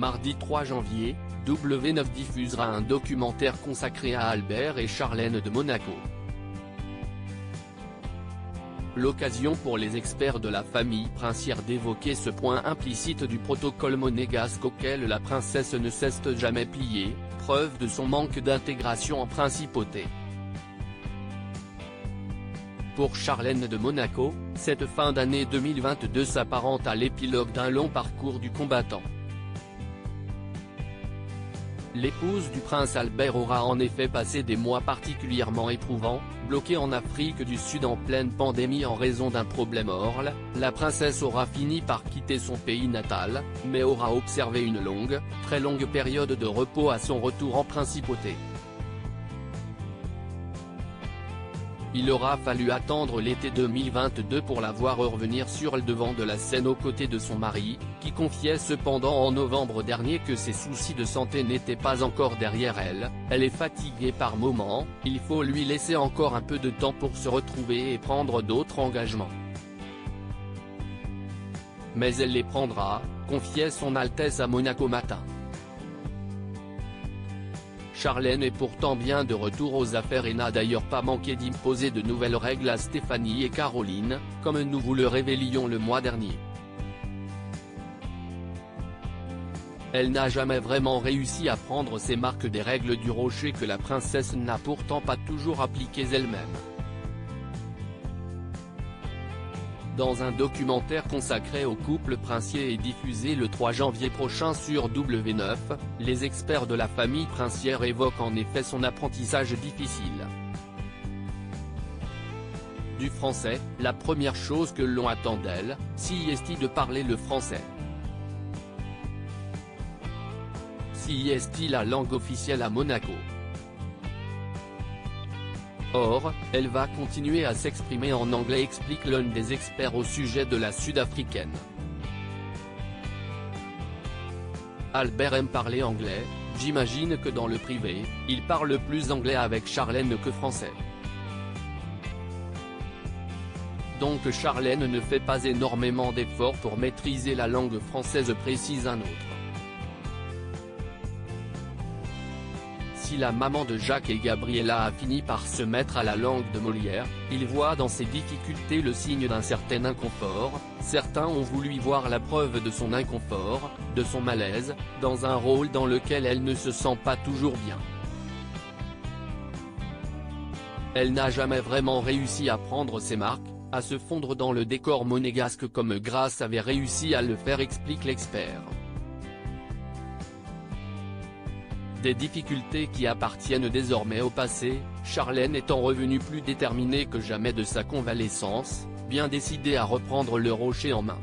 Mardi 3 janvier, W9 diffusera un documentaire consacré à Albert et Charlène de Monaco. L'occasion pour les experts de la famille princière d'évoquer ce point implicite du protocole monégasque auquel la princesse ne s'est jamais pliée, preuve de son manque d'intégration en principauté. Pour Charlène de Monaco, cette fin d'année 2022 s'apparente à l'épilogue d'un long parcours du combattant. L'épouse du prince Albert aura en effet passé des mois particulièrement éprouvants, bloquée en Afrique du Sud en pleine pandémie en raison d'un problème orale. La princesse aura fini par quitter son pays natal, mais aura observé une longue, très longue période de repos à son retour en principauté. Il aura fallu attendre l'été 2022 pour la voir revenir sur le devant de la scène aux côtés de son mari, qui confiait cependant en novembre dernier que ses soucis de santé n'étaient pas encore derrière elle. Elle est fatiguée par moments, il faut lui laisser encore un peu de temps pour se retrouver et prendre d'autres engagements. Mais elle les prendra, confiait son Altesse à Monaco Matin. Charlène est pourtant bien de retour aux affaires et n'a d'ailleurs pas manqué d'imposer de nouvelles règles à Stéphanie et Caroline, comme nous vous le révélions le mois dernier. Elle n'a jamais vraiment réussi à prendre ses marques des règles du rocher que la princesse n'a pourtant pas toujours appliquées elle-même. Dans un documentaire consacré au couple princier et diffusé le 3 janvier prochain sur W9, les experts de la famille princière évoquent en effet son apprentissage difficile. Du français, la première chose que l'on attend d'elle, si est-il de parler le français. Si est-il la langue officielle à Monaco. Or, elle va continuer à s'exprimer en anglais, explique l'un des experts au sujet de la Sud-Africaine. Albert aime parler anglais, j'imagine que dans le privé, il parle plus anglais avec Charlène que français. Donc Charlène ne fait pas énormément d'efforts pour maîtriser la langue française, précise un autre. Si la maman de Jacques et Gabriella a fini par se mettre à la langue de Molière, il voit dans ses difficultés le signe d'un certain inconfort. Certains ont voulu y voir la preuve de son inconfort, de son malaise, dans un rôle dans lequel elle ne se sent pas toujours bien. Elle n'a jamais vraiment réussi à prendre ses marques, à se fondre dans le décor monégasque comme Grace avait réussi à le faire, explique l'expert. Des difficultés qui appartiennent désormais au passé, Charlène étant revenue plus déterminée que jamais de sa convalescence, bien décidée à reprendre le rocher en main.